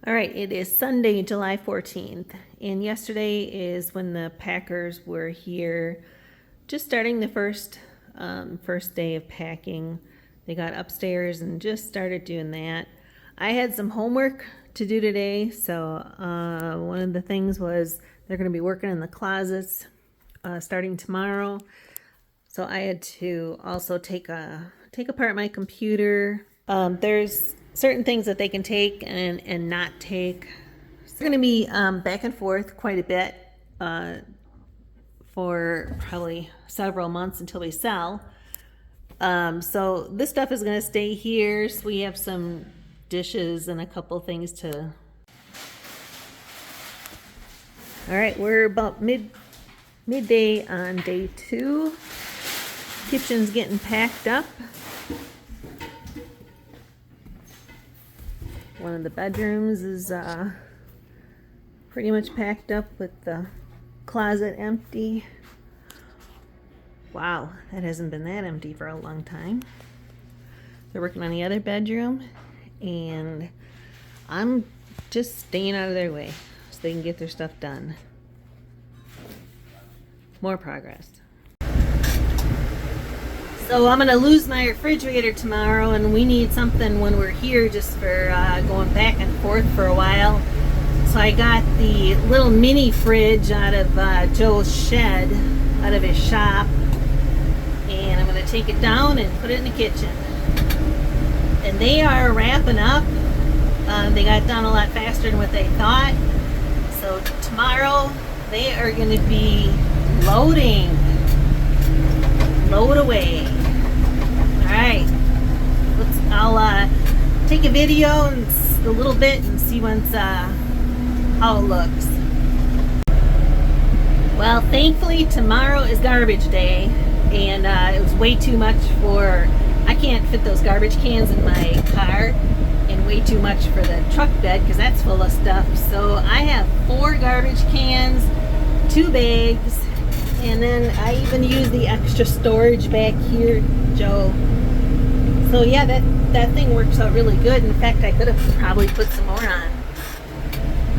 All right, it is Sunday, July 14th, and yesterday is when the packers were here, just starting the first day of packing. They got upstairs and just started doing that. I had some homework to do today, so one of the things was they're going to be working in the closets starting tomorrow. So I had to also take apart my computer. There's certain things that they can take and not take. So they're going to be back and forth quite a bit for probably several months until we sell. So this stuff is going to stay here. So we have some dishes and a couple things to. All right, we're about midday on day 2. Kitchen's getting packed up. One of the bedrooms is pretty much packed up with the closet empty. Wow, that hasn't been that empty for a long time. They're working on the other bedroom, and I'm just staying out of their way so they can get their stuff done. More progress. So I'm gonna lose my refrigerator tomorrow, and we need something when we're here just for going back and forth for a while. So I got the little mini fridge out of Joe's shed, out of his shop, and I'm gonna take it down and put it in the kitchen. And they are wrapping up. They got done a lot faster than what they thought. So tomorrow they are gonna be loading. Load away. Alright, I'll take a video in a little bit and see once how it looks. Well, thankfully tomorrow is garbage day, and it was way too much I can't fit those garbage cans in my car, and way too much for the truck bed because that's full of stuff. So I have 4 garbage cans, 2 bags, and then I even use the extra storage back here, Joe. So yeah, that thing works out really good. In fact, I could have probably put some more on.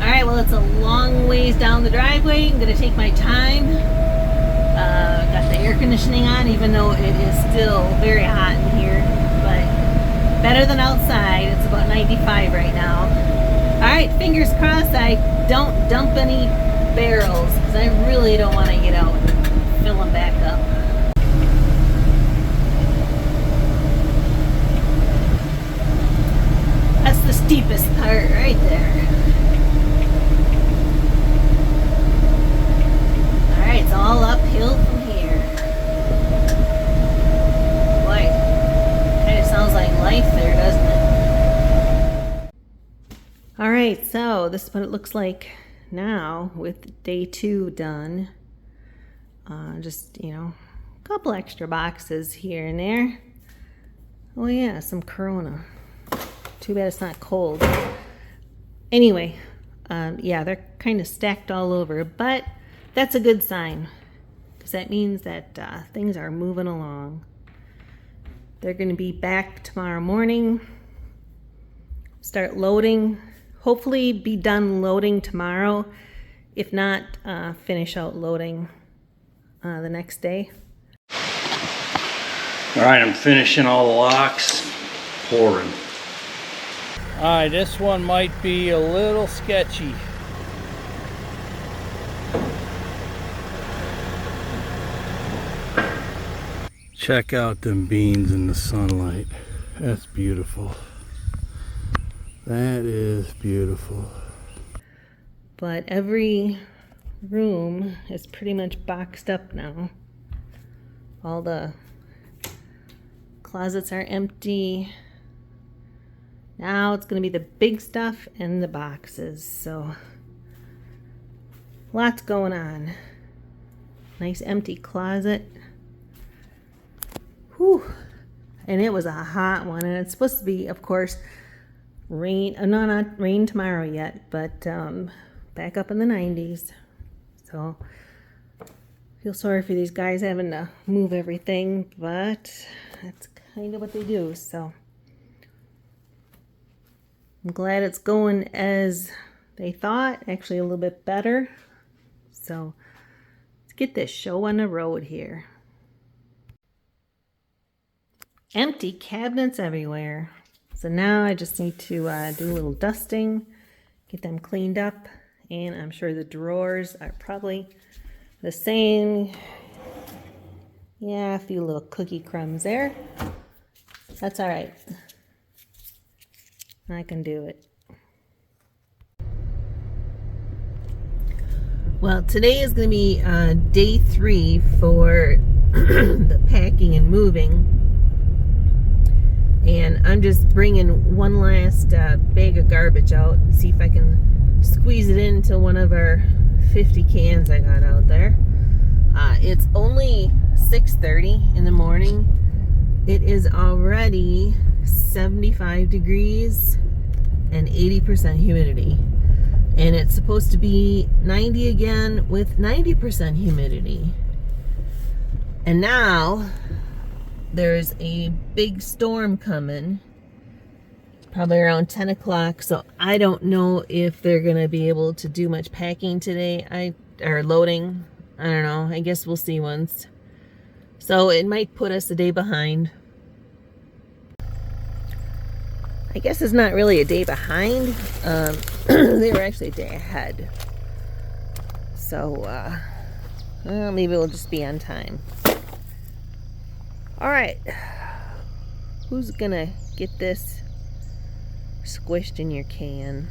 Alright, well, it's a long ways down the driveway. I'm going to take my time. Got the air conditioning on, even though it is still very hot in here. But better than outside. It's about 95 right now. Alright, fingers crossed I don't dump any barrels, because I really don't want to get out and fill them back up. That's the steepest part right there. Alright, it's all uphill from here. Boy, kind of sounds like life there, doesn't it? Alright, so this is what it looks like now with day 2 done. Just, a couple extra boxes here and there. Oh yeah, some Corona. Too bad it's not cold. Anyway, yeah, they're kind of stacked all over, but that's a good sign, because that means that things are moving along. They're going to be back tomorrow morning, start loading. Hopefully be done loading tomorrow. If not, finish out loading the next day. All right, I'm finishing all the locks, pouring. All right, this one might be a little sketchy. Check out them beans in the sunlight. That's beautiful. That is beautiful. But every room is pretty much boxed up now. All the closets are empty. Now it's going to be the big stuff and the boxes. So lots going on. Nice empty closet. Whew. And it was a hot one. And it's supposed to be, of course, rain. No, not rain tomorrow yet, but back up in the 90s. So feel sorry for these guys having to move everything, but that's kind of what they do. So I'm glad it's going as they thought, actually a little bit better. So let's get this show on the road here. Empty cabinets everywhere. So now I just need to do a little dusting, get them cleaned up, and I'm sure the drawers are probably the same. Yeah, a few little cookie crumbs there. That's all right. I can do it. Well, today is going to be day 3 for the packing and moving. And I'm just bringing one last bag of garbage out and see if I can squeeze it into one of our 50 cans I got out there. It's only 6:30 in the morning. It is already 75 degrees and 80% humidity. And it's supposed to be 90 again with 90% humidity. And now there's a big storm coming, probably around 10 o'clock. So I don't know if they're going to be able to do much packing today, or loading. I don't know. I guess we'll see once. So it might put us a day behind. I guess it's not really a day behind. They were actually a day ahead. So maybe we'll just be on time. All right. Who's gonna get this squished in your can?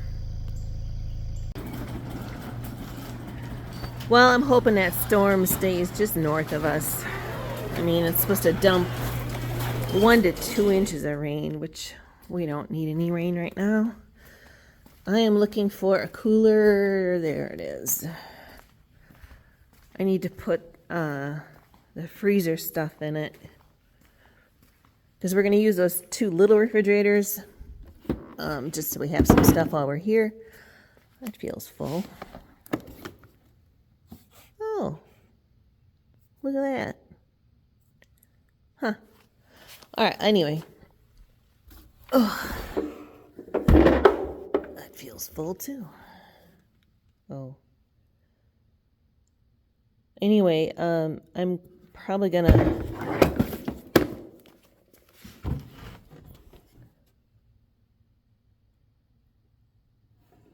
Well, I'm hoping that storm stays just north of us. I mean, it's supposed to dump 1 to 2 inches of rain, which we don't need any rain right now. I am looking for a cooler. There it is. I need to put the freezer stuff in it, because we're going to use those 2 little refrigerators, just so we have some stuff while we're here. That feels full. Oh, look at that. Huh. All right, anyway. Oh, that feels full too. Oh. Anyway, I'm probably gonna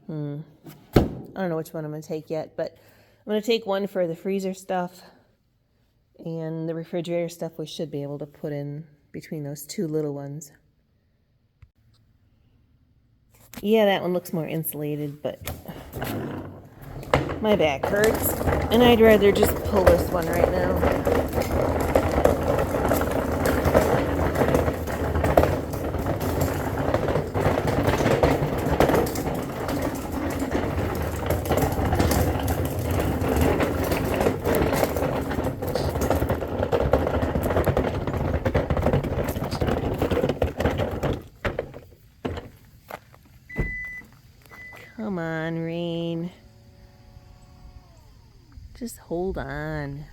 I don't know which one I'm gonna take yet, but I'm gonna take one for the freezer stuff, and the refrigerator stuff we should be able to put in between those 2 little ones. Yeah, that one looks more insulated, but my back hurts, and I'd rather just pull this one right now. Come on, rain. Just hold on.